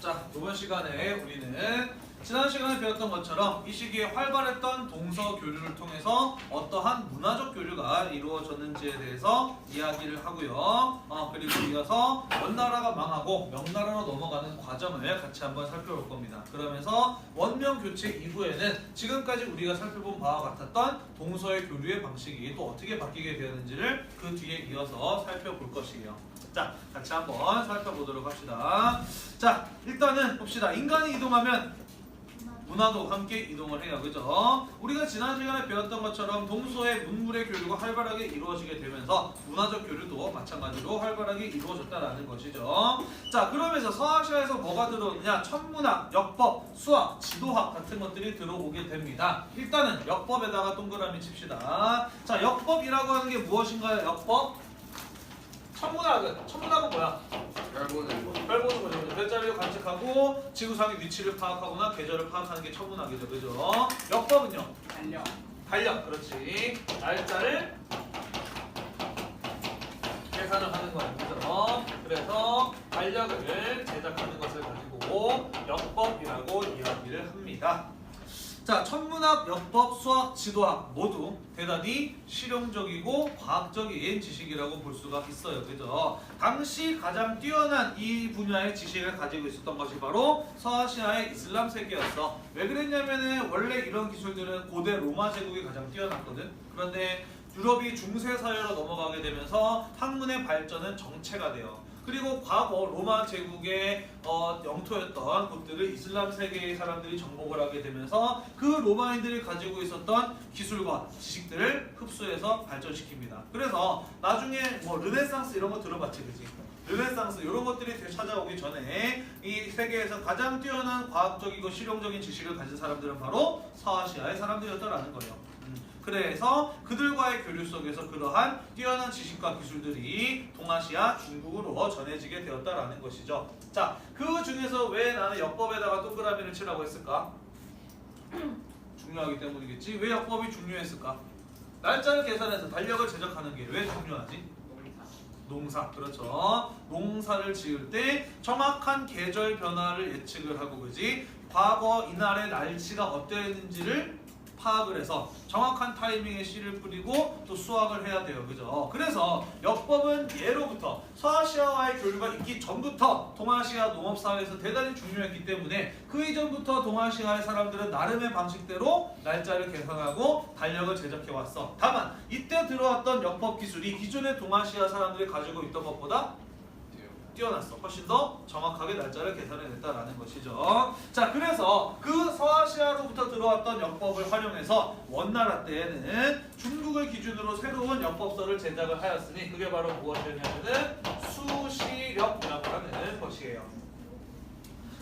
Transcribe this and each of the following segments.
자, 이번 시간에 우리는 지난 시간에 배웠던 것처럼 이 시기에 활발했던 동서 교류를 통해서 어떠한 문화적 교류가 이루어졌는지에 대해서 이야기를 하고요. 그리고 이어서 원나라가 망하고 명나라로 넘어가는 과정을 같이 한번 살펴볼 겁니다. 그러면서 원명 교체 이후에는 지금까지 우리가 살펴본 바와 같았던 동서의 교류의 방식이 또 어떻게 바뀌게 되었는지를 그 뒤에 이어서 살펴볼 것이에요. 자, 같이 한번 살펴보도록 합시다. 자, 일단은 봅시다. 인간이 이동하면 문화도 함께 이동을 해요. 그죠? 우리가 지난 시간에 배웠던 것처럼 동서의 문물의 교류가 활발하게 이루어지게 되면서 문화적 교류도 마찬가지로 활발하게 이루어졌다라는 것이죠. 자, 그러면서 서아시아에서 뭐가 들어오느냐? 천문학, 역법, 수학, 지도학 같은 것들이 들어오게 됩니다. 일단은 역법에다가 동그라미 칩시다. 자, 역법이라고 하는 게 무엇인가요? 역법? 천문학은 뭐야? 별 보는 거죠. 별자리를 관측하고 지구상의 위치를 파악하거나 계절을 파악하는 게 천문학이죠. 그죠? 역법은요? 달력. 그렇지. 날짜를 계산을 하는 거예요. 그죠? 그래서 달력을 제작하는 것을 가지고 역법이라고 이야기를 합니다. 자, 천문학, 역법, 수학, 지도학 모두 대단히 실용적이고 과학적인 지식이라고 볼 수가 있어요. 그죠? 당시 가장 뛰어난 이 분야의 지식을 가지고 있었던 것이 바로 서아시아의 이슬람 세계였어. 왜 그랬냐면은 원래 이런 기술들은 고대 로마 제국이 가장 뛰어났거든. 그런데 유럽이 중세 사회로 넘어가게 되면서 학문의 발전은 정체가 돼요. 그리고 과거 로마 제국의 영토였던 곳들을 이슬람 세계의 사람들이 정복을 하게 되면서 그 로마인들이 가지고 있었던 기술과 지식들을 흡수해서 발전시킵니다. 그래서 나중에 뭐 르네상스 이런 거 들어봤지, 그지? 르네상스 이런 것들이 찾아오기 전에 이 세계에서 가장 뛰어난 과학적이고 실용적인 지식을 가진 사람들은 바로 서아시아의 사람들이었다라는 거예요. 그래서 그들과의 교류 속에서 그러한 뛰어난 지식과 기술들이 동아시아, 중국으로 전해지게 되었다라는 것이죠. 자, 그 중에서 왜 나는 역법에다가 동그라미를 치라고 했을까? 중요하기 때문이겠지. 왜 역법이 중요했을까? 날짜를 계산해서 달력을 제작하는 게 왜 중요하지? 농사. 그렇죠. 농사를 지을 때 정확한 계절 변화를 예측을 하고, 그지? 과거 이날의 날씨가 어땠는지를 파악을 해서 정확한 타이밍에 씨를 뿌리고 또 수확을 해야 돼요. 그죠? 그래서 역법은 예로부터 서아시아와의 교류가 있기 전부터 동아시아 농업사회에서 대단히 중요했기 때문에 그 이전부터 동아시아의 사람들은 나름의 방식대로 날짜를 계산하고 달력을 제작해왔어. 다만 이때 들어왔던 역법 기술이 기존의 동아시아 사람들이 가지고 있던 것보다 뛰어났어. 훨씬 더 정확하게 날짜를 계산해냈다라는 것이죠. 자, 그래서 그 서아시아로부터 들어왔던 역법을 활용해서 원나라 때에는 중국을 기준으로 새로운 역법서를 제작을 하였으니 그게 바로 무엇이냐면은 수시력이라고 하는 것이에요.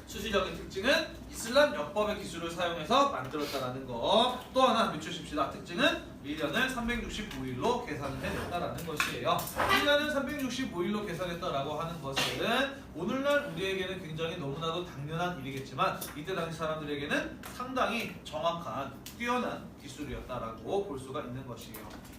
수시력의 특징은 이슬람 역법의 기술을 사용해서 만들었다라는 거. 또 하나 밑주십시다. 특징은 1년을 365일로 계산을 해냈다라는 것이에요. 1년을 365일로 계산했다라고 하는 것은 오늘날 우리에게는 굉장히 너무나도 당연한 일이겠지만 이때 당시 사람들에게는 상당히 정확한 뛰어난 기술이었다라고 볼 수가 있는 것이에요.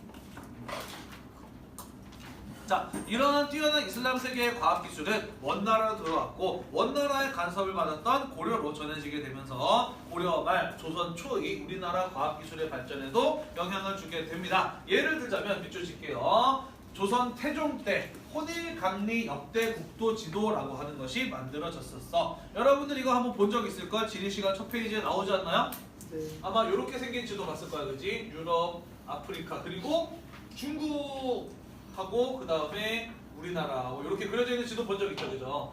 자, 이러한 뛰어난 이슬람 세계의 과학기술은 원나라로 들어왔고 원나라의 간섭을 받았던 고려로 전해지게 되면서 고려 말 조선 초의 우리나라 과학기술의 발전에도 영향을 주게 됩니다. 예를 들자면 밑줄 칠게요. 조선 태종 때 혼일강리 역대 국도 지도라고 하는 것이 만들어졌었어. 여러분들 이거 한번 본 적 있을걸? 지리시간 첫 페이지에 나오지 않나요? 네. 아마 이렇게 생긴 지도 봤을 거야, 그지? 유럽, 아프리카, 그리고 중국 하고 그 다음에 우리나라 이렇게 그려져 있는 지도 본 적 있죠, 그죠?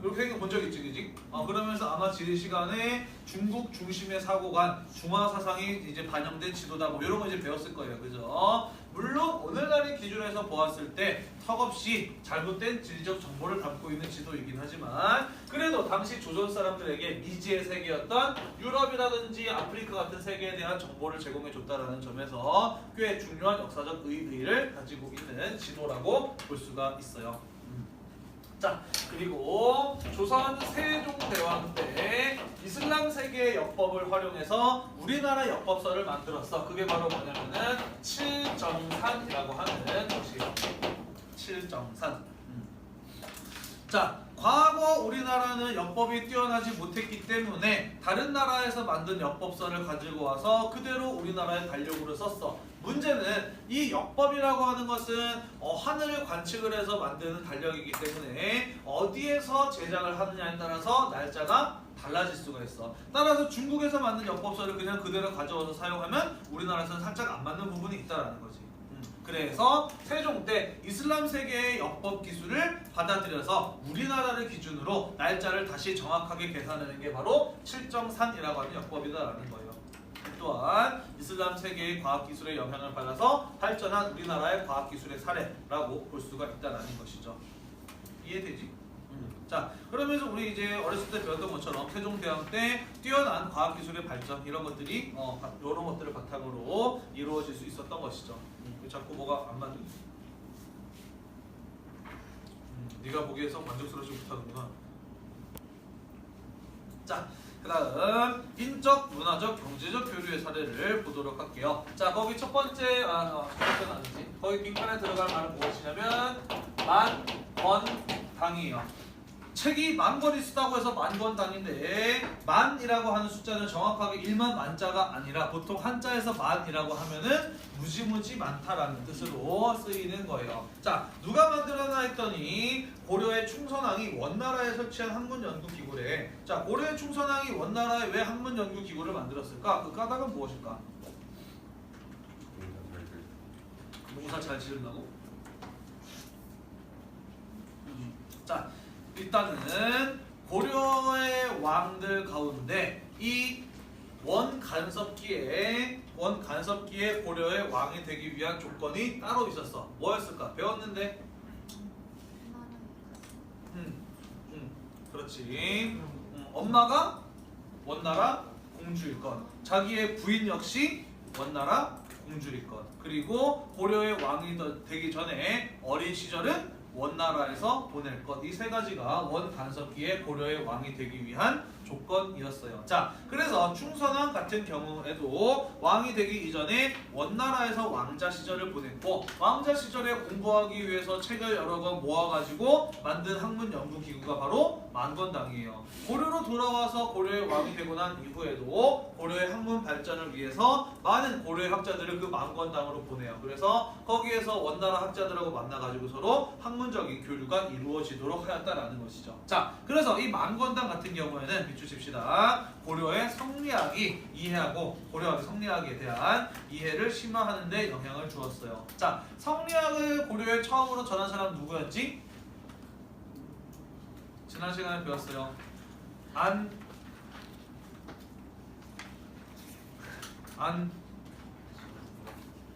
이렇게 생긴 본 적 있지, 그지? 그러면서 아마 지리 시간에 중국 중심의 사고관, 중화 사상이 이제 반영된 지도다, 뭐 이런 거 이제 배웠을 거예요, 그죠? 물론 오늘날의 기준에서 보았을 때 턱없이 잘못된 지리적 정보를 담고 있는 지도이긴 하지만 그래도 당시 조선 사람들에게 미지의 세계였던 유럽이라든지 아프리카 같은 세계에 대한 정보를 제공해줬다라는 점에서 꽤 중요한 역사적 의의를 가지고 있는 지도라고 볼 수가 있어요. 자, 그리고 조선 세종대왕 때 이슬람 세계의 역법을 활용해서 우리나라 역법서를 만들었어. 그게 바로 뭐냐면은 칠정산이라고 하는 것이에요. 칠정산. 자, 과거 우리나라는 역법이 뛰어나지 못했기 때문에 다른 나라에서 만든 역법서를 가지고 와서 그대로 우리나라의 달력으로 썼어. 문제는 이 역법이라고 하는 것은 하늘을 관측을 해서 만드는 달력이기 때문에 어디에서 제작을 하느냐에 따라서 날짜가 달라질 수가 있어. 따라서 중국에서 만든 역법서를 그냥 그대로 가져와서 사용하면 우리나라에서는 살짝 안 맞는 부분이 있다라는 거지. 그래서 세종 때 이슬람 세계의 역법 기술을 받아들여서 우리나라를 기준으로 날짜를 다시 정확하게 계산하는 게 바로 칠정산이라고 하는 역법이다라는 거예요. 또한 이슬람 세계의 과학기술의 영향을 받아서 발전한 우리나라의 과학기술의 사례라고 볼 수가 있다는 것이죠. 이해되지? 자, 그러면서 우리 이제 어렸을 때 배웠던 것처럼 세종대왕 때 뛰어난 과학기술의 발전 이런 것들이 이런 것들을 바탕으로 이루어질 수 있었던 것이죠. 자꾸 뭐가 안 맞는? 네가 보기에서 만족스럽지 못하는구나. 자, 그 다음 인적, 문화적, 경제적 교류의 사례를 보도록 할게요. 자, 거기 첫 번째는 아니지. 거기 빈칸에 들어갈 말은 무엇이냐면 만권당이에요. 책이 만권이 쓰다고 해서 만권당인데 만이라고 하는 숫자는 정확하게 1만 만자가 아니라 보통 한자에서 만이라고 하면은 무지무지 많다라는 뜻으로 쓰이는 거예요. 자, 누가 만들었나 했더니 고려의 충선왕이 원나라에 설치한 학문연구기구래. 자, 고려의 충선왕이 원나라에 왜 학문연구기구를 만들었을까? 그 까닭은 무엇일까? 농사 잘 지으려고? 자, 일단은 고려의 왕들 가운데 이 원간섭기에 고려의 왕이 되기 위한 조건이 따로 있었어. 뭐였을까? 배웠는데. 그렇지. 엄마가 원나라 공주일 것. 자기의 부인 역시 원나라 공주일 것. 그리고 고려의 왕이 되기 전에 어린 시절은 원나라에서 보낼 것. 이 세 가지가 원간섭기에 고려의 왕이 되기 위한 조건이었어요. 자, 그래서 충선왕 같은 경우에도 왕이 되기 이전에 원나라에서 왕자 시절을 보냈고 왕자 시절에 공부하기 위해서 책을 여러 권 모아가지고 만든 학문연구기구가 바로 만권당이에요. 고려로 돌아와서 고려의 왕이 되고 난 이후에도 고려의 학문 발전을 위해서 많은 고려의 학자들을 그 만권당으로 보내요. 그래서 거기에서 원나라 학자들하고 만나가지고 서로 학문적인 교류가 이루어지도록 하였다라는 것이죠. 자, 그래서 이 만권당 같은 경우에는 비추십시다. 고려의 성리학이 이해하고 고려의 성리학에 대한 이해를 심화하는 데 영향을 주었어요. 자, 성리학을 고려에 처음으로 전한 사람 누구였지? 지난 시간에 배웠어요.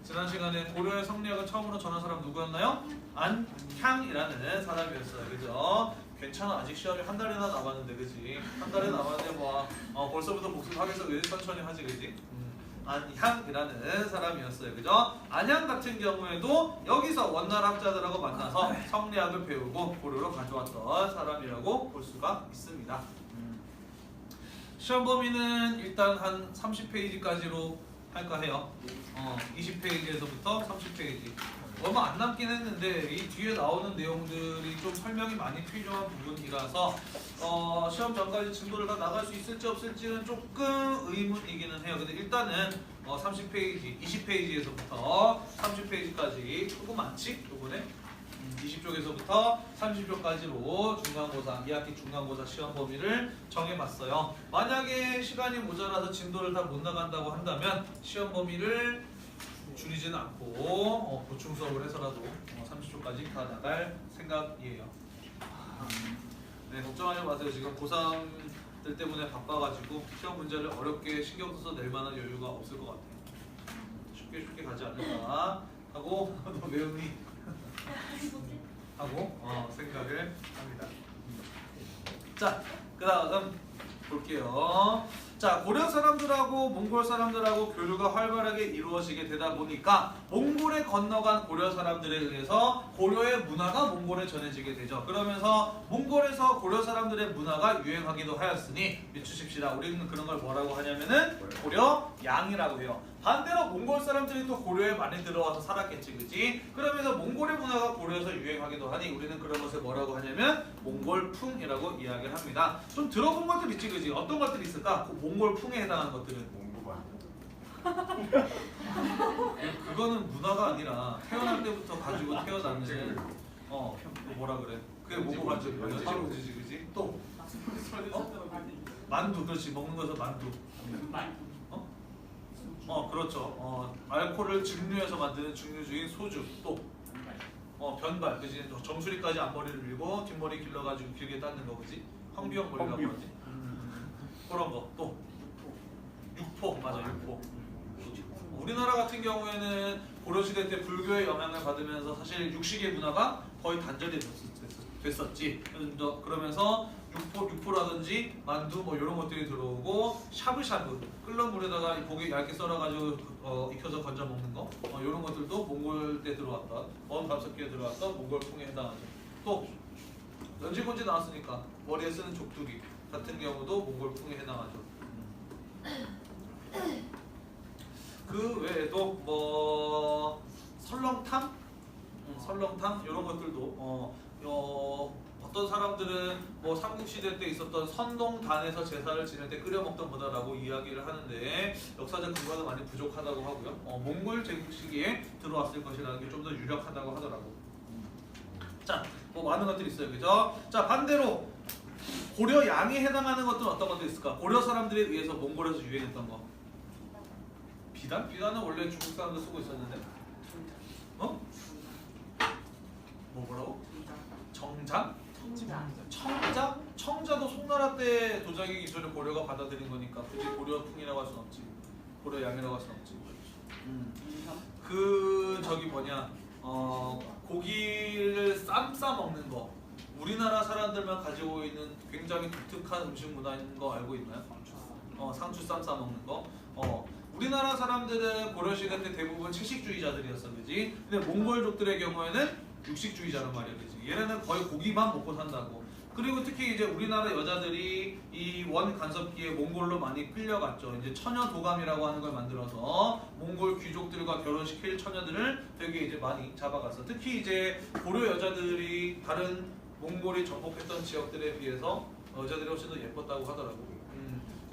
지난 시간에 고려의 성리학을 처음으로 전한 사람 누구였나요? 안향이라는 사람이었어요. 그죠? 괜찮아. 아직 시험이 한 달이나 남았는데, 그지? 한 달이 남았는데 뭐 벌써부터 복습하겠어, 그지? 천천히 하지, 그지? 안향이라는 사람이었어요. 그죠? 안향 같은 경우에도 여기서 원나라 학자들하고 만나서 성리학을 배우고 고려로 가져왔던 사람이라고 볼 수가 있습니다. 시험 범위는 일단 한 30페이지까지로 할까 해요. 20페이지에서부터 30페이지. 얼마 안 남긴 했는데 이 뒤에 나오는 내용들이 좀 설명이 많이 필요한 부분이라서 시험 전까지 진도를 다 나갈 수 있을지 없을지는 조금 의문이기는 해요. 근데 일단은 30페이지, 20페이지에서부터 30페이지까지 조금 많지? 요번에 20쪽에서부터 30쪽까지로 중간고사, 2학기 중간고사 시험 범위를 정해봤어요. 만약에 시간이 모자라서 진도를 다 못 나간다고 한다면 시험 범위를 줄이지는 않고 보충 수업을 해서라도 30초까지 다 나갈 생각이에요. 네, 걱정하지 마세요. 지금 고3들 때문에 바빠가지고 시험 문제를 어렵게 신경 써서 낼 만한 여유가 없을 것 같아요. 쉽게 가지 않을까 하고 너 매운이 하고 생각을 합니다. 자, 그 다음 볼게요. 자, 고려 사람들하고 몽골 사람들하고 교류가 활발하게 이루어지게 되다 보니까 몽골에 건너간 고려 사람들에 의해서 고려의 문화가 몽골에 전해지게 되죠. 그러면서 몽골에서 고려 사람들의 문화가 유행하기도 하였으니 비추십시다. 우리는 그런 걸 뭐라고 하냐면은 고려 양이라고 해요. 반대로 몽골 사람들이 또 고려에 많이 들어와서 살았겠지, 그지? 그러면서 몽골의 문화가 고려에서 유행하기도 하니 우리는 그런 것을 뭐라고 하냐면 몽골풍이라고 이야기를 합니다. 좀 들어본 것들 있지, 그지? 어떤 것들이 있을까? 그 몽골풍에 해당하는 것들은. 몽고반. 그거는 문화가 아니라 태어날 때부터 가지고 태어나는 뭐라 그래? 그게 몽골 반죽 연지지, 그지? 또 만두, 그렇지. 먹는 거에서 만두. 그렇죠. 알코올을 증류해서 만드는 증류주인 소주. 또 변발, 그지? 정수리까지 앞머리를 밀고 뒷머리 길러가지고 길게 닦는 거, 그지? 황비형 머리라고 하지. 그런 거. 또 육포, 맞아, 육포. 우리나라 같은 경우에는 고려시대 때 불교의 영향을 받으면서 사실 육식의 문화가 거의 단절이 됐었지. 그러면서 육포라든지 만두 뭐 이런 것들이 들어오고 샤브샤브 끓는 물에다가 고기 얇게 썰어가지고 익혀서 건져 먹는 거 이런 것들도 몽골 때 들어왔던 밥석기에 들어왔던 몽골풍에 해당하죠. 또 연지곤지 나왔으니까 머리에 쓰는 족두리 같은 경우도 몽골풍에 해당하죠. 그 외에도 뭐 설렁탕 이런 것들도 어떤 사람들은 뭐 삼국시대 때 있었던 선동단에서 제사를 지낼 때 끓여 먹던 거다라고 이야기를 하는데 역사적 근거는 많이 부족하다고 하고요. 몽골 제국 시기에 들어왔을 것이라는 게 좀 더 유력하다고 하더라고. 자, 뭐 많은 것들이 있어요, 그죠? 자, 반대로 고려 양에 해당하는 것들은 어떤 것들이 있을까? 고려 사람들에 의해서 몽골에서 유행했던 거. 비단? 비단은 원래 중국 사람들 쓰고 있었는데. 뭐라고? 정장? 청자? 청자도 송나라 때 도자기 기술을 고려가 받아들인 거니까 굳이 고려풍이라고 할 순 없지. 고려양이라고 할 순 없지. 그 저기 뭐냐 고기를 싸 먹는 거 우리나라 사람들만 가지고 있는 굉장히 독특한 음식 문화인 거 알고 있나요? 상추 쌈 싸 먹는 거. 우리나라 사람들은 고려시대 때 대부분 채식주의자들이었어, 그지? 근데 몽골족들의 경우에는 육식주의자란 말이야, 그지? 얘네는 거의 고기만 먹고 산다고. 그리고 특히 이제 우리나라 여자들이 이 원 간섭기에 몽골로 많이 끌려갔죠. 이제 처녀 도감이라고 하는 걸 만들어서 몽골 귀족들과 결혼시킬 처녀들을 되게 이제 많이 잡아갔어. 특히 이제 고려 여자들이 다른 몽골이 정복했던 지역들에 비해서 여자들이 훨씬 더 예뻤다고 하더라고.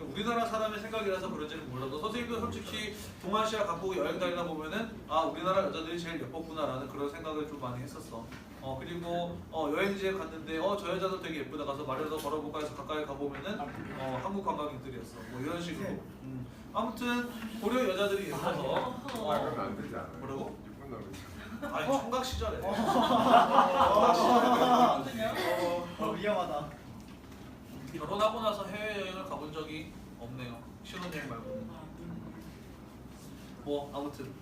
우리나라 사람의 생각이라서 그런지는 몰라도 선생님도 솔직히 동아시아 각국 여행 다니다 보면은 우리나라 여자들이 제일 예뻤구나라는 그런 생각을 좀 많이 했었어. 그리고 여행지에 갔는데 저 여자도 되게 예쁘다 가서 말해서 걸어볼까 해서 가까이 가보면은 한국 관광객들이었어. 뭐 이런 식으로. 아무튼 고려 여자들이 예뻐서 그러면 안 되지 않아요? 뭐라고? 6분 남았지. 아니 총각 시절에. 위험하다. 결혼하고 나서 해외여행을 가본 적이 없네요. 신혼여행 말고는. 뭐 아무튼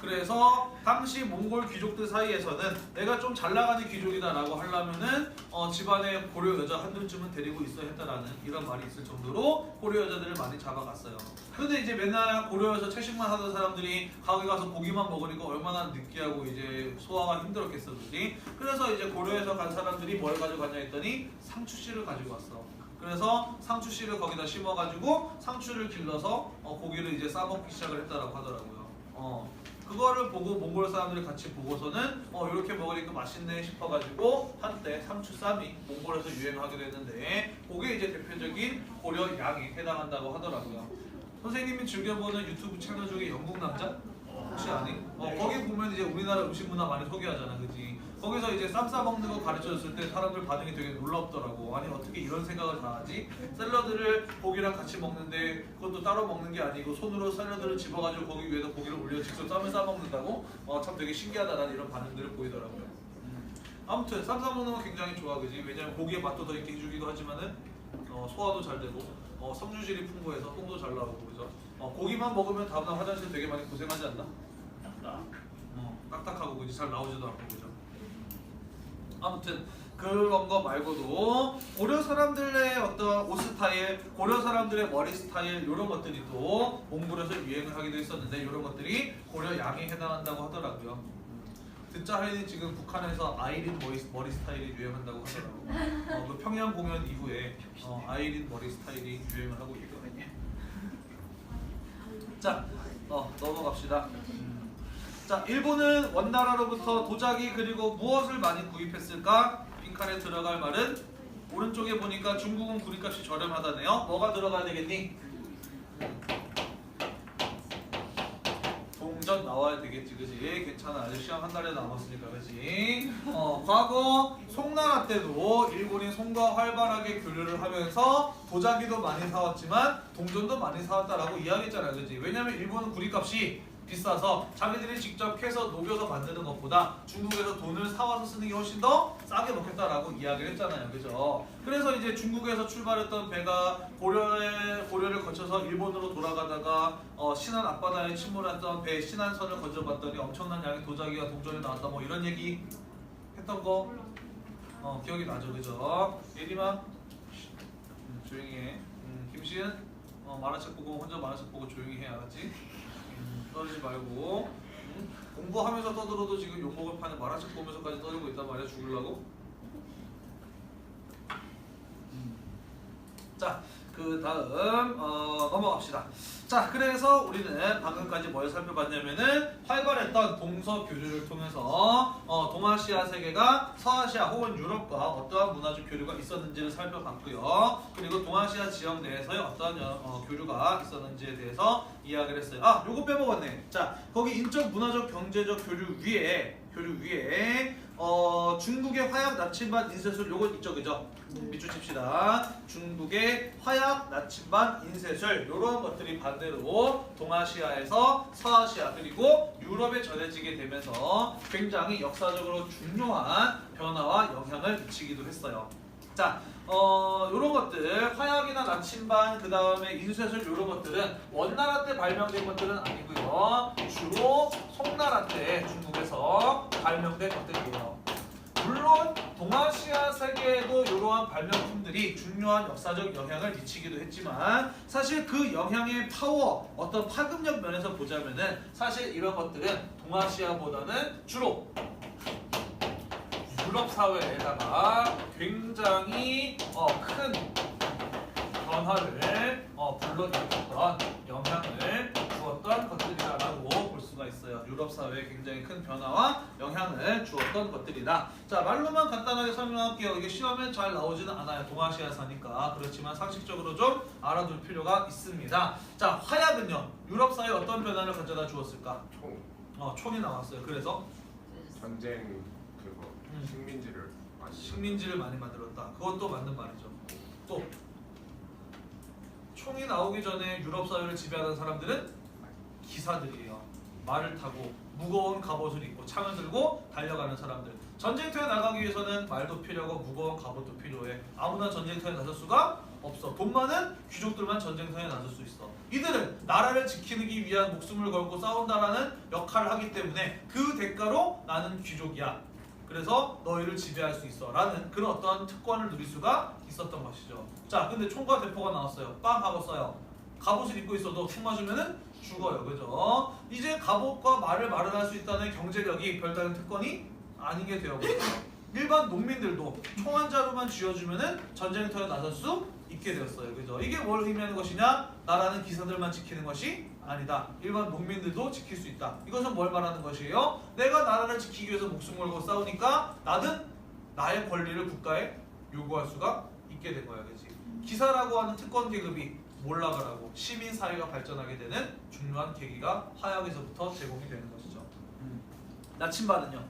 그래서 당시 몽골 귀족들 사이에서는 내가 좀 잘 나가는 귀족이다라고 하려면은 집안에 고려 여자 한둘쯤은 데리고 있어야 했다라는 이런 말이 있을 정도로 고려 여자들을 많이 잡아갔어요. 근데 이제 맨날 고려에서 채식만 하던 사람들이 거기 가서 고기만 먹으니까 얼마나 느끼하고 이제 소화가 힘들었겠어, 그지? 그래서 이제 고려에서 간 사람들이 뭘 가져갔냐 했더니 상추씨를 가지고 왔어. 그래서 상추씨를 거기다 심어가지고 상추를 길러서 고기를 이제 싸먹기 시작을 했다라고 하더라고요. 그거를 보고 몽골 사람들이 같이 보고서는 이렇게 먹으니까 맛있네 싶어가지고 한때 상추쌈이 몽골에서 유행하기도 했는데 그게 이제 대표적인 고려 양에 해당한다고 하더라고요. 선생님이 즐겨보는 유튜브 채널 중에 영국 남자? 혹시 아니? 거기 보면 이제 우리나라 음식 문화 많이 소개하잖아, 그지? 거기서 이제 쌈 싸먹는 거 가르쳐줬을 때 사람들 반응이 되게 놀랍더라고. 아니 어떻게 이런 생각을 다 하지? 샐러드를 고기랑 같이 먹는데 그것도 따로 먹는 게 아니고 손으로 샐러드를 집어가지고 거기 위에다 고기를 올려 직접 쌈을 싸먹는다고? 참 되게 신기하다라는 이런 반응들을 보이더라고요. 아무튼 쌈 싸먹는 거 굉장히 좋아, 그지? 왜냐면 고기의 맛도 더 있게 해주기도 하지만은 소화도 잘 되고 섬유질이 풍부해서 똥도 잘 나오고, 그죠? 고기만 먹으면 다음날 화장실 되게 많이 고생하지 않나? 딱딱하고 그지? 잘 나오지도 않고, 그죠? 아무튼 그런 거 말고도 고려 사람들의 어떤 옷 스타일, 고려 사람들의 머리 스타일 이런 것들이 또 몽골에서 유행을 하기도 했었는데 이런 것들이 고려 양에 해당한다고 하더라고요. 듣자 하니 지금 북한에서 아이린 머리 스타일이 유행한다고 하더라고요. 그 평양 공연 이후에 아이린 머리 스타일이 유행을 하고 있거든요. 자, 넘어갑시다. 자, 일본은 원나라로부터 도자기 그리고 무엇을 많이 구입했을까? 빈칸에 들어갈 말은 오른쪽에 보니까 중국은 구리값이 저렴하다네요. 뭐가 들어가야 되겠니? 동전 나와야 되겠지, 그지? 괜찮아. 아직 시험 한 달에 남았으니까, 그지? 과거 송나라 때도 일본이 송과 활발하게 교류를 하면서 도자기도 많이 사왔지만 동전도 많이 사왔다라고 이야기했잖아, 그지? 왜냐면 일본은 구리값이 비싸서 자기들이 직접 캐서 녹여서 만드는 것보다 중국에서 돈을 사와서 쓰는 게 훨씬 더 싸게 먹겠다라고 이야기를 했잖아요, 그죠? 그래서 이제 중국에서 출발했던 배가 고려를 거쳐서 일본으로 돌아가다가 신안 앞바다에 침몰했던 배 신안선을 건져봤더니 엄청난 양의 도자기와 동전이 나왔다, 뭐 이런 얘기 했던 거 기억이 나죠, 그죠? 예림아 조용히 해. 김시은 만화책 보고 혼자 만화책 보고 조용히 해, 알았지? 떠들지 말고. 공부하면서 떠들어도 지금 욕먹을 판에 만화책 보면서까지 떠들고 있단 말이야. 죽으려고? 자, 그 다음 넘어갑시다. 자, 그래서 우리는 방금까지 뭘 살펴봤냐면은 활발했던 동서 교류를 통해서 동아시아 세계가 서아시아 혹은 유럽과 어떠한 문화적 교류가 있었는지를 살펴봤고요. 그리고 동아시아 지역 내에서의 어떠한 교류가 있었는지에 대해서 이야기를 했어요. 아, 요거 빼먹었네. 자, 거기 인적, 문화적, 경제적 교류 위에 중국의 화약, 나침반, 인쇄술 요거 있죠, 그죠? 밑줄 칩시다. 중국의 화약, 나침반, 인쇄술 요런 것들이 반대로 동아시아에서 서아시아 그리고 유럽에 전해지게 되면서 굉장히 역사적으로 중요한 변화와 영향을 미치기도 했어요. 자, 요런 것들 화약이나 나침반 그 다음에 인쇄술 요런 것들은 원나라 때 발명된 것들은 아니고요. 주로 송나라 때 중국에서 발명된 것들이에요. 물론 동아시아 세계에도 이러한 발명품들이 중요한 역사적 영향을 미치기도 했지만 사실 그 영향의 파워, 어떤 파급력 면에서 보자면은 사실 이런 것들은 동아시아보다는 주로 유럽 사회에다가 굉장히 큰 변화를 불러일으켰던 영향을 주었던 것들이다라고 볼 수가 있어요. 유럽 사회에 굉장히 큰 변화와 영향을 주었던 것들이다. 자, 말로만 간단하게 설명할게요. 이게 시험에 잘 나오지는 않아요. 동아시아사니까. 그렇지만 상식적으로 좀 알아둘 필요가 있습니다. 자, 화약은요. 유럽 사회에 어떤 변화를 가져다 주었을까? 총이 나왔어요. 그래서 전쟁 그거 식민지를 많이 만들었다. 그것도 맞는 말이죠. 또 총이 나오기 전에 유럽 사회를 지배하던 사람들은 기사들이에요. 말을 타고 무거운 갑옷을 입고 창을 들고 달려가는 사람들. 전쟁터에 나가기 위해서는 말도 필요하고 무거운 갑옷도 필요해. 아무나 전쟁터에 나설 수가 없어. 돈 많은 귀족들만 전쟁터에 나설 수 있어. 이들은 나라를 지키기 위한 목숨을 걸고 싸운다라는 역할을 하기 때문에 그 대가로 나는 귀족이야. 그래서 너희를 지배할 수 있어 라는 그런 어떤 특권을 누릴 수가 있었던 것이죠. 자, 근데 총과 대포가 나왔어요. 빵 하고 써요. 갑옷을 입고 있어도 총 맞으면은 죽어요. 그죠? 이제 갑옷과 말을 마련할 수 있다는 경제력이 별다른 특권이 아니게 되어버렸어요. 일반 농민들도 총 한 자루만 쥐어주면은 전쟁터에 나설 수 있게 되었어요. 그죠? 이게 뭘 의미하는 것이냐? 나라는 기사들만 지키는 것이 아니다. 일반 농민들도 지킬 수 있다. 이것은 뭘 말하는 것이에요? 내가 나라를 지키기 위해서 목숨 걸고 싸우니까 나는 나의 권리를 국가에 요구할 수가 있게 된 거야. 그치? 기사라고 하는 특권 계급이 몰락을 시민 사회가 발전하게 되는 중요한 계기가 화약에서부터 제공이 되는 것이죠. 나침반은요?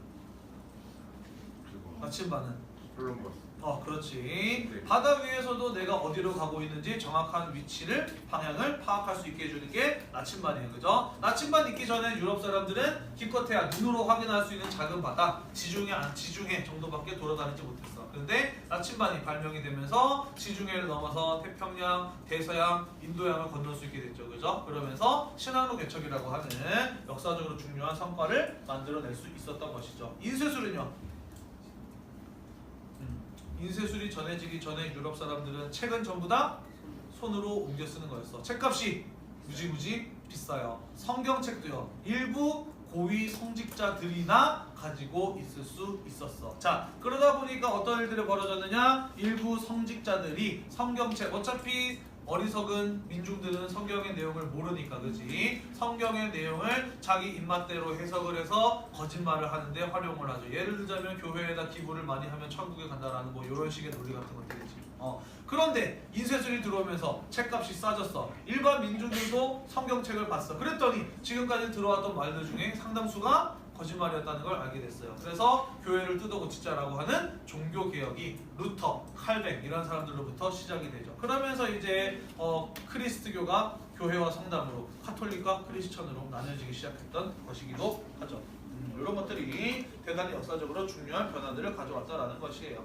나침반은 콜럼버스. 그렇지. 네. 바다 위에서도 내가 어디로 가고 있는지 정확한 위치를, 방향을 파악할 수 있게 해주는 게 나침반이에요. 그죠? 나침반 있기 전에 유럽 사람들은 기껏해야 눈으로 확인할 수 있는 작은 바다, 지중해 정도밖에 돌아다니지 못했어. 그런데 나침반이 발명이 되면서 지중해를 넘어서 태평양, 대서양, 인도양을 건널 수 있게 됐죠. 그죠? 그러면서 신항로 개척이라고 하는 역사적으로 중요한 성과를 만들어낼 수 있었던 것이죠. 인쇄술은요? 인쇄술이 전해지기 전에 유럽 사람들은 책은 전부 다 손으로 옮겨 쓰는 거였어. 책값이 무지무지 비싸요. 성경책도요. 일부 고위 성직자들이나 가지고 있을 수 있었어. 자, 그러다 보니까 어떤 일들이 벌어졌느냐? 일부 성직자들이 성경책, 어차피 어리석은 민중들은 성경의 내용을 모르니까 그지? 성경의 내용을 자기 입맛대로 해석을 해서 거짓말을 하는데 활용을 하죠. 예를 들자면 교회에다 기부를 많이 하면 천국에 간다라는 뭐 이런 식의 논리 같은 것들이지. 그런데 인쇄술이 들어오면서 책값이 싸졌어. 일반 민중들도 성경책을 봤어. 그랬더니 지금까지 들어왔던 말들 중에 상당수가 거짓말이었다는 걸 알게 됐어요. 그래서 교회를 뜯어고치자라고 하는 종교개혁이 루터, 칼뱅 이런 사람들로부터 시작이 되죠. 그러면서 이제 크리스트교가 교회와 성당으로 카톨릭과 크리스천으로 나눠지기 시작했던 것이기도 하죠. 이런 것들이 대단히 역사적으로 중요한 변화들을 가져왔다라는 것이에요.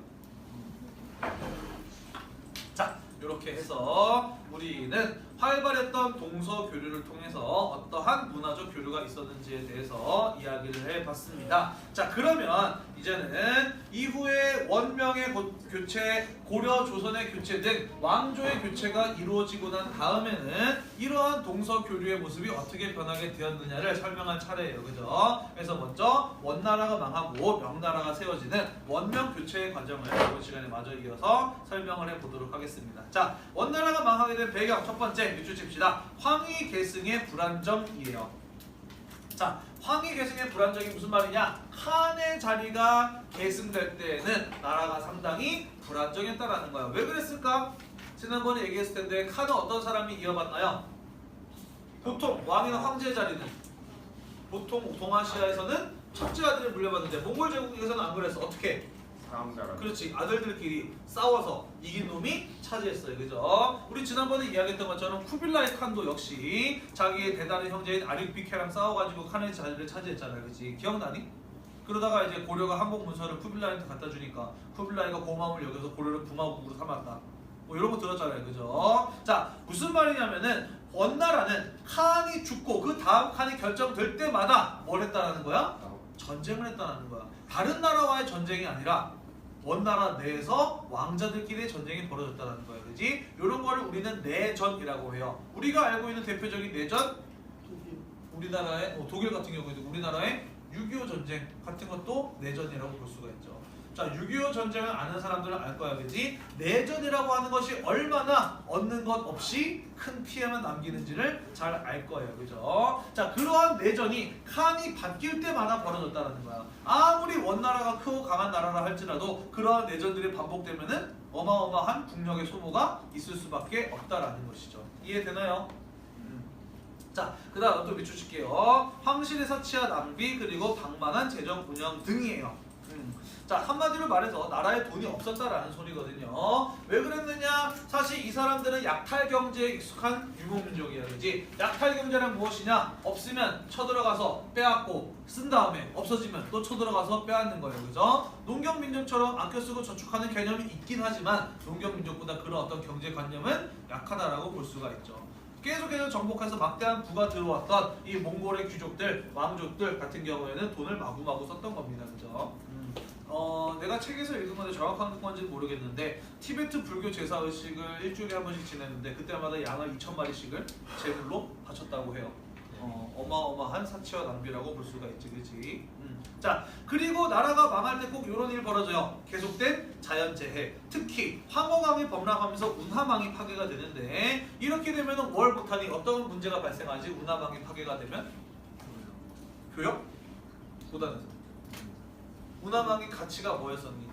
자, 이렇게 해서 우리는 활발했던 동서 교류를 통해서 어떠한 문화적 교류가 있었는지에 대해서 이야기를 해봤습니다. 자, 그러면 이제는 이후에 원명의 교체, 고려, 조선의 교체 등 왕조의 교체가 이루어지고 난 다음에는 이러한 동서 교류의 모습이 어떻게 변하게 되었느냐를 설명할 차례예요. 그죠? 그래서 먼저 원나라가 망하고 명나라가 세워지는 원명 교체의 과정을 이번 시간에 마저 이어서 설명을 해보도록 하겠습니다. 자, 원나라가 망하게 된 배경 첫 번째 밑줄 칩시다. 황희 계승의 불안정이에요. 자, 황희 계승의 불안정이 무슨 말이냐? 칸의 자리가 계승될 때에는 나라가 상당히 불안정했다라는 거야. 왜 그랬을까? 지난번에 얘기했을 텐데 칸은 어떤 사람이 이어받나요? 보통 왕이나 황제의 자리는 보통 동아시아에서는 첫째 아들이 물려받는데 몽골 제국에서는 안 그랬어. 어떻게? 그렇지, 아들들끼리 싸워서 이긴 놈이 차지했어요. 그죠? 우리 지난번에 이야기했던 것처럼 쿠빌라이 칸도 역시 자기의 대다른 형제인 아릭비케랑 싸워가지고 칸의 자리를 차지했잖아요. 그치? 기억나니? 그러다가 이제 고려가 항복 문서를 쿠빌라이한테 갖다 주니까 쿠빌라이가 고마움을 여겨서 고려를 부마국으로 삼았다. 뭐 이런 거 들었잖아요. 그죠? 자, 무슨 말이냐면은 원나라는 칸이 죽고 그 다음 칸이 결정될 때마다 뭘 했다라는 거야? 전쟁을 했다는 거야. 다른 나라와의 전쟁이 아니라 원나라 내에서 왕자들끼리의 전쟁이 벌어졌다는 거예요. 그지? 이런 거를 우리는 내전이라고 해요. 우리가 알고 있는 대표적인 내전, 우리나라의 독일 같은 경우에도 우리나라의 6.25 전쟁 같은 것도 내전이라고 볼 수가 있죠. 자, 6.25 전쟁을 아는 사람들은 알 거야. 그지? 내전이라고 하는 것이 얼마나 얻는 것 없이 큰 피해만 남기는지를 잘 알 거예요. 그죠? 자, 그러한 내전이 칸이 바뀔 때마다 벌어졌다는 거야. 아무리 원나라가 크고 강한 나라라 할지라도 그러한 내전들이 반복되면은 어마어마한 국력의 소모가 있을 수밖에 없다라는 것이죠. 이해되나요? 자, 그 다음 또 밑줄 칠게요. 황실의 사치와 낭비 그리고 방만한 재정 운영 등이에요. 자, 한마디로 말해서 나라에 돈이 없었다라는 소리거든요. 왜 그랬느냐? 사실 이 사람들은 약탈 경제에 익숙한 유목민족이야. 그지? 약탈 경제는 무엇이냐? 없으면 쳐들어가서 빼앗고 쓴 다음에 없어지면 또 쳐들어가서 빼앗는 거예요. 그죠? 농경민족처럼 아껴 쓰고 저축하는 개념이 있긴 하지만 농경민족보다 그런 어떤 경제관념은 약하다라고 볼 수가 있죠. 계속해서 정복해서 막대한 부가 들어왔던 이 몽골의 귀족들, 왕족들 같은 경우에는 돈을 마구마구 썼던 겁니다. 그죠? 내가 책에서 읽은 건데 정확한 건지는 모르겠는데 티베트 불교 제사의식을 일주일에 한 번씩 지냈는데 그때마다 양을 2,000마리씩을 제물로 바쳤다고 해요. 어마어마한 사치와 낭비라고 볼 수가 있지. 그치? 자, 그리고 나라가 망할 때 꼭 이런 일이 벌어져요. 계속된 자연재해, 특히 황허강이 범람하면서 운하망이 파괴가 되는데 이렇게 되면 뭘 못하니 어떤 문제가 발생하지? 운하망이 파괴가 되면? 교역? 보다는 운하망의 가치가 뭐였었니?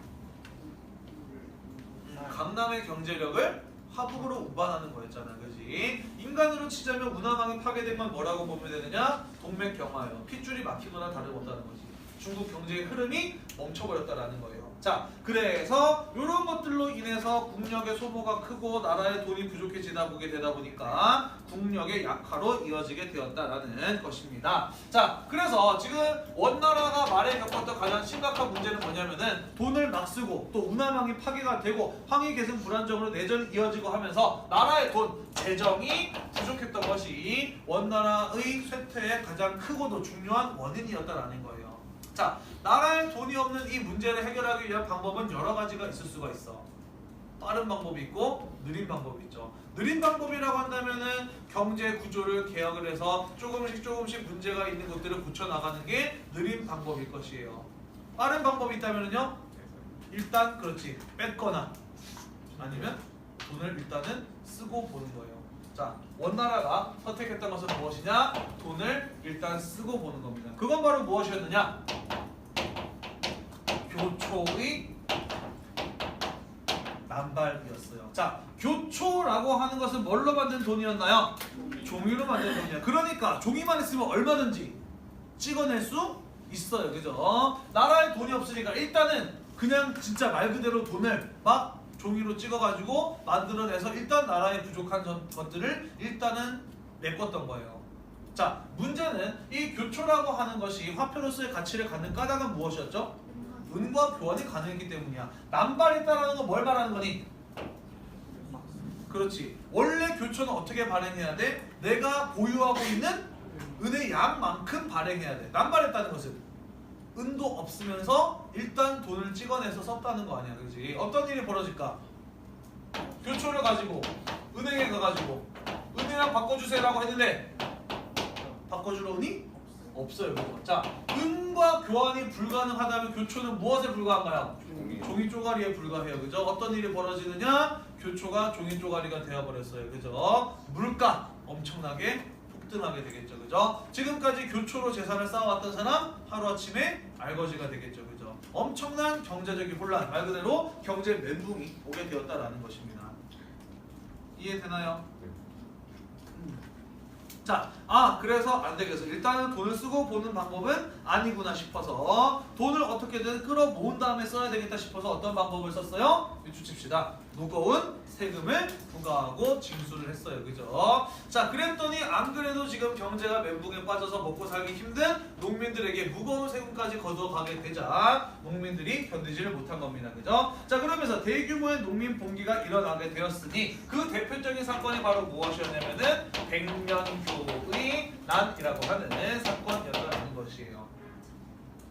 강남의 경제력을 화북으로 운반하는 거였잖아. 그지? 인간으로 치자면 운하망이 파괴되면 뭐라고 보면 되느냐? 동맥경화예요. 핏줄이 막히거나 다름없다는 거지. 중국 경제의 흐름이 멈춰버렸다라는 거예요. 자, 그래서 이런 것들로 인해서 국력의 소모가 크고 나라의 돈이 부족해지다 보게 되다 보니까 국력의 약화로 이어지게 되었다라는 것입니다. 자, 그래서 지금 원나라가 말에 겪었던 가장 심각한 문제는 뭐냐면은 돈을 막 쓰고 또 운하망이 파괴가 되고 황희 계승 불안정으로 내전이 이어지고 하면서 나라의 돈, 재정이 부족했던 것이 원나라의 쇠퇴의 가장 크고도 중요한 원인이었다라는 거예요. 자, 나라에 돈이 없는 이 문제를 해결하기 위한 방법은 여러 가지가 있을 수가 있어. 빠른 방법이 있고 느린 방법이 있죠. 느린 방법이라고 한다면은 경제 구조를 개혁을 해서 조금씩 문제가 있는 것들을 고쳐나가는 게 느린 방법일 것이에요. 빠른 방법이 있다면요, 일단 그렇지, 뺏거나 아니면 돈을 일단은 쓰고 보는 거예요. 자, 원나라가 선택했던 것은 무엇이냐? 돈을 일단 쓰고 보는 겁니다. 그건 바로 무엇이었느냐? 교초의 남발이었어요. 자, 교초라고 하는 것은 뭘로 만든 돈이었나요? 종이로 만든 돈이야. 그러니까 종이만 있으면 얼마든지 찍어낼 수 있어요. 그죠? 나라에 돈이 없으니까 일단은 그냥 진짜 말 그대로 돈을 막 종이로 찍어가지고 만들어내서 일단 나라에 부족한 것들을 일단은 메꿨던 거예요. 자, 문제는 이 교초라고 하는 것이 화폐로서의 가치를 갖는 까닭은 무엇이었죠? 은과 교환이 가능했기 때문이야. 남발했다라는 건 뭘 말하는 거니? 그렇지. 원래 교초는 어떻게 발행해야 돼? 내가 보유하고 있는 은의 양만큼 발행해야 돼. 남발했다는 것은 은도 없으면서 일단 돈을 찍어내서 썼다는 거 아니야, 그렇지? 어떤 일이 벌어질까? 교초를 가지고 은행에 가가지고 은이랑 바꿔주세요라고 했는데 바꿔주러 은이 없어요. 그거. 자, 은과 교환이 불가능하다면 교초는 무엇에 불과한가요? 종이 쪼가리에 불과해요. 그죠? 어떤 일이 벌어지느냐? 교초가 종이 쪼가리가 되어버렸어요. 그죠? 물가 엄청나게 폭등하게 되겠죠. 그죠? 지금까지 교초로 재산을 쌓아왔던 사람 하루아침에 알거지가 되겠죠. 그죠? 엄청난 경제적인 혼란, 말 그대로 경제 멘붕이 오게 되었다라는 것입니다. 이해되나요? 자, 그래서 안 되겠어. 일단은 돈을 쓰고 보는 방법은 아니구나 싶어서 돈을 어떻게든 끌어모은 다음에 써야 되겠다 싶어서 어떤 방법을 썼어요? 밑줄칩시다. 무거운 세금을 부과하고 징수를 했어요. 그죠? 자, 그랬더니 안 그래도 지금 경제가 멘붕에 빠져서 먹고 살기 힘든 농민들에게 무거운 세금까지 걷어가게 되자 농민들이 견디지를 못한 겁니다. 그죠? 자, 그러면서 대규모의 농민 봉기가 일어나게 되었으니 그 대표적인 사건이 바로 무엇이었냐면은 백년교의 난이라고 하는 사건이었다는 것이에요.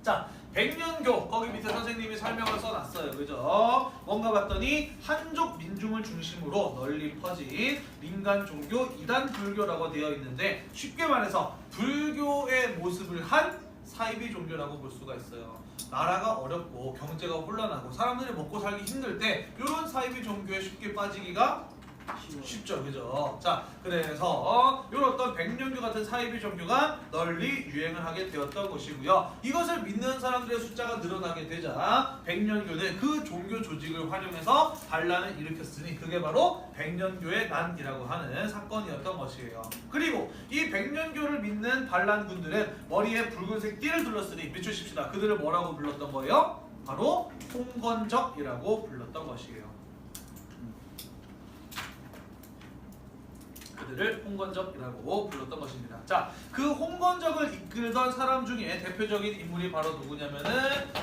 자, 백년교 거기 밑에 선생님이 설명을 써놨어요. 그죠? 뭔가 봤더니 한족 민중을 중심으로 널리 퍼진 민간 종교 이단 불교라고 되어 있는데 쉽게 말해서 불교의 모습을 한 사이비 종교라고 볼 수가 있어요. 나라가 어렵고 경제가 혼란하고 사람들이 먹고 살기 힘들 때 이런 사이비 종교에 쉽게 빠지기가 쉽죠. 그죠? 자, 그래서 이런 어떤 백년교 같은 사이비 종교가 널리 유행을 하게 되었던 것이고요. 이것을 믿는 사람들의 숫자가 늘어나게 되자 백년교는 그 종교 조직을 활용해서 반란을 일으켰으니 그게 바로 백년교의 난이라고 하는 사건이었던 것이에요. 그리고 이 백년교를 믿는 반란군들은 머리에 붉은색 띠를 둘렀으니 밑줄칩시다. 그들을 뭐라고 불렀던 거예요? 바로 홍건적이라고 불렀던 것이에요. 그들을 홍건적이라고 불렀던 것입니다. 자, 그 홍건적을 이끌던 사람 중에 대표적인 인물이 바로 누구냐면은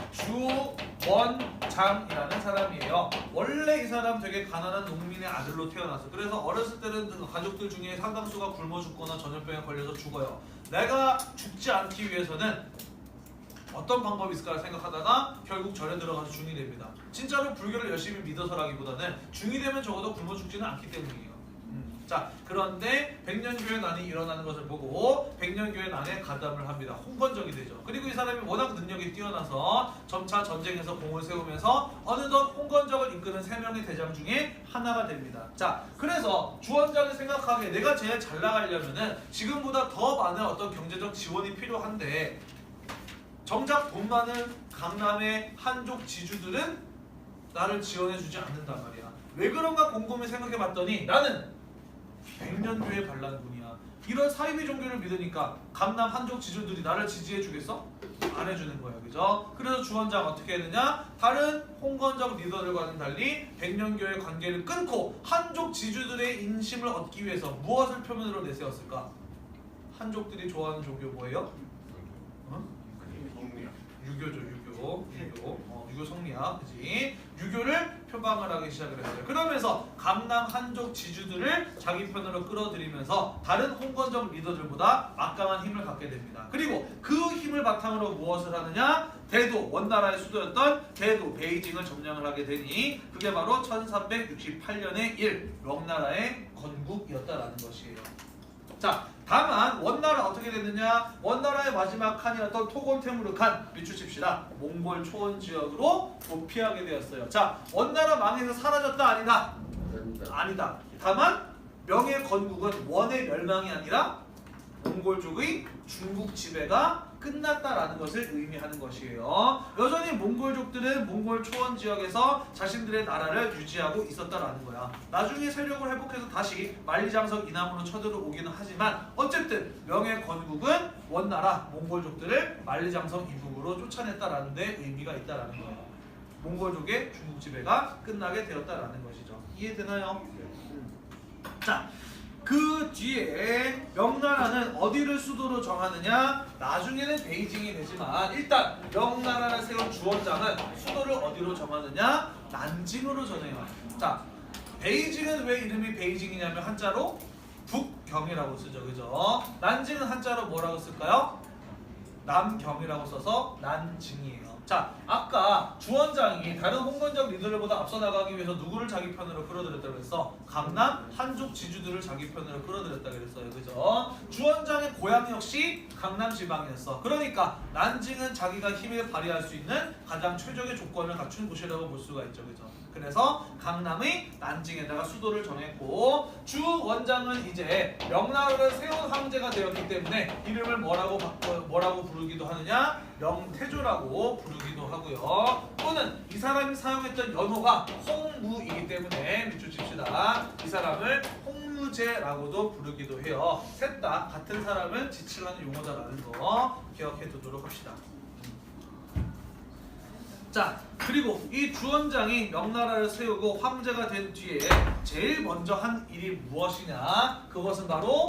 주원장이라는 사람이에요. 원래 이 사람 되게 가난한 농민의 아들로 태어나서 그래서 어렸을 때는 가족들 중에 상당수가 굶어 죽거나 전염병에 걸려서 죽어요. 내가 죽지 않기 위해서는 어떤 방법이 있을까 생각하다가 결국 절에 들어가서 중이 됩니다. 진짜로 불교를 열심히 믿어서라기보다는 중이 되면 적어도 굶어 죽지는 않기 때문이에요. 자, 그런데 백년교의 난이 일어나는 것을 보고 백년교의 난에 가담을 합니다. 홍건적이 되죠. 그리고 이 사람이 워낙 능력이 뛰어나서 점차 전쟁에서 공을 세우면서 어느덧 홍건적을 이끄는 3명의 대장 중에 하나가 됩니다. 자, 그래서 주원장이 생각하기에 내가 제일 잘 나가려면은 지금보다 더 많은 어떤 경제적 지원이 필요한데 정작 돈 많은 강남의 한족 지주들은 나를 지원해주지 않는단 말이야. 왜 그런가 곰곰이 생각해봤더니 나는 백년교의 반란군이야. 이런 사이비 종교를 믿으니까 강남 한족 지주들이 나를 지지해주겠어? 안 해주는 거야. 그죠? 그래서 주원장 어떻게 했느냐? 다른 홍건적 리더들과는 달리 백년교의 관계를 끊고 한족 지주들의 인심을 얻기 위해서 무엇을 표면으로 내세웠을까? 한족들이 좋아하는 종교 뭐예요? 유교죠. 유교 성리학, 그지? 유교를 표방을 하기 시작을 했어요. 그러면서 강남 한족 지주들을 자기 편으로 끌어들이면서 다른 홍건적 리더들보다 막강한 힘을 갖게 됩니다. 그리고 그 힘을 바탕으로 무엇을 하느냐? 대도, 원나라의 수도였던 대도, 베이징을 점령을 하게 되니 그게 바로 1368년의 일, 명나라의 건국이었다라는 것이에요. 자, 다만 원나라 어떻게 됐느냐? 원나라의 마지막 칸이었던 토곤테무르칸 밑줄칩시다. 몽골 초원 지역으로 도피하게 되었어요. 자, 원나라 망해서 사라졌다 아니다? 아니다. 다만 명예 건국은 원의 멸망이 아니라 몽골족의 중국 지배가 끝났다라는 것을 의미하는 것이에요. 여전히 몽골족들은 몽골 초원 지역에서 자신들의 나라를 유지하고 있었다라는 거야. 나중에 세력을 회복해서 다시 만리장성 이남으로 쳐들어오기는 하지만 어쨌든 명예 건국은 원나라 몽골족들을 만리장성 이북으로 쫓아냈다라는 데 의미가 있다라는 거예요. 몽골족의 중국 지배가 끝나게 되었다라는 것이죠. 이해되나요? 자, 그 뒤에 명나라는 어디를 수도로 정하느냐? 나중에는 베이징이 되지만 일단 명나라를 세운 주원장은 수도를 어디로 정하느냐? 난징으로 정해요. 자, 베이징은 왜 이름이 베이징이냐면 한자로 북경이라고 쓰죠, 그죠? 난징은 한자로 뭐라고 쓸까요? 남경이라고 써서 난징이에요. 자, 아까 주원장이 다른 홍건적 리더들보다 앞서 나가기 위해서 누구를 자기 편으로 끌어들였다고 그랬어? 강남 한족 지주들을 자기 편으로 끌어들였다고 그랬어요, 그죠? 주원장의 고향 역시 강남 지방이었어. 그러니까 난징은 자기가 힘을 발휘할 수 있는 가장 최적의 조건을 갖춘 곳이라고 볼 수가 있죠, 그죠? 그래서 강남의 난징에다가 수도를 정했고, 주원장은 이제 명나라를 세운 황제가 되었기 때문에 이름을 뭐라고 부르기도 하느냐? 명태조라고 부르기도 하고요. 또는 이 사람이 사용했던 연호가 홍무이기 때문에 밑줄 칩시다. 이 사람을 홍무제라고도 부르기도 해요. 셋 다 같은 사람을 지칭하는 용어다라는 거 기억해 두도록 합시다. 자, 그리고 이 주원장이 명나라를 세우고 황제가 된 뒤에 제일 먼저 한 일이 무엇이냐? 그것은 바로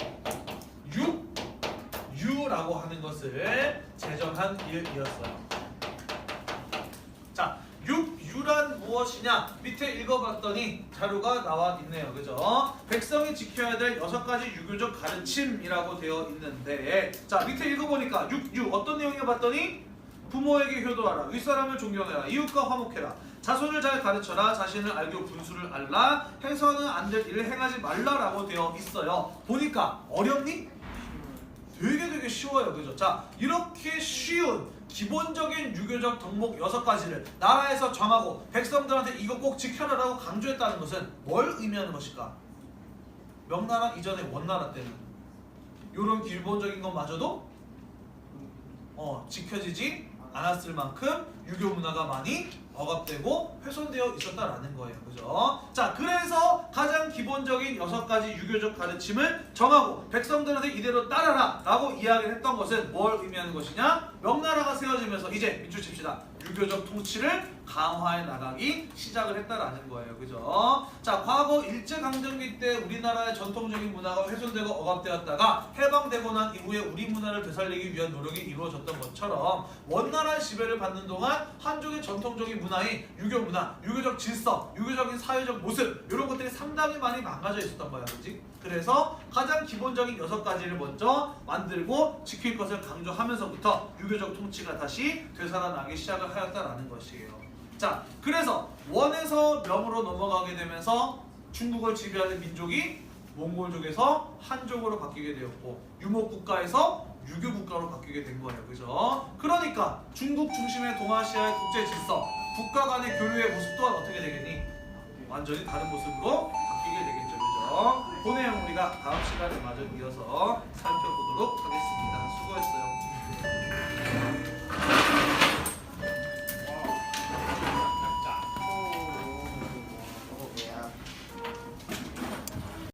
유라고 하는 것을 제정한 일이었어요. 자, 유란 무엇이냐? 밑에 읽어봤더니 자료가 나와 있네요, 그죠? 백성이 지켜야 될 6가지 유교적 가르침이라고 되어 있는데, 자, 밑에 읽어보니까 유 어떤 내용이냐 봤더니 부모에게 효도하라, 윗사람을 존경해라, 이웃과 화목해라, 자손을 잘 가르쳐라, 자신을 알고 분수를 알라, 해서는 안 될 일을 행하지 말라라고 되어 있어요. 보니까 어렵니? 되게 쉬워요, 그죠? 자, 이렇게 쉬운 기본적인 유교적 덕목 6가지를 나라에서 정하고 백성들한테 이거 꼭 지켜라라고 강조했다는 것은 뭘 의미하는 것일까? 명나라 이전에 원나라 때는 이런 기본적인 것마저도 지켜지지 않았을 만큼 유교 문화가 많이 억압되고 훼손되어 있었다라는 거예요, 그죠? 자, 그래서 가장 기본적인 6가지 유교적 가르침을 정하고 백성들한테 이대로 따라라 라고 이야기를 했던 것은 뭘 의미하는 것이냐? 명나라가 세워지면서 이제 밑줄 칩시다. 유교적 통치를 강화해 나가기 시작을 했다라는 거예요, 그죠? 자, 과거 일제강점기 때 우리나라의 전통적인 문화가 훼손되고 억압되었다가 해방되고 난 이후에 우리 문화를 되살리기 위한 노력이 이루어졌던 것처럼 원나라의 지배를 받는 동안 한족의 전통적인 문화인 유교 문화, 유교적 질서, 유교적인 사회적 모습 이런 것들이 상당히 많이 망가져 있었던 거야, 그렇지? 그래서 가장 기본적인 6가지를 먼저 만들고 지킬 것을 강조하면서부터 유교적 통치가 다시 되살아나기 시작을 하였다라는 것이에요. 자, 그래서 원에서 명으로 넘어가게 되면서 중국을 지배하는 민족이 몽골족에서 한족으로 바뀌게 되었고, 유목국가에서 유교국가로 바뀌게 된 거예요, 그죠? 그러니까 중국 중심의 동아시아의 국제 질서, 국가 간의 교류의 모습 또한 어떻게 되겠니? 완전히 다른 모습으로 바뀌게 되겠죠, 그죠? 그 내용 우리가 다음 시간에 마저 이어서 살펴보겠습니다.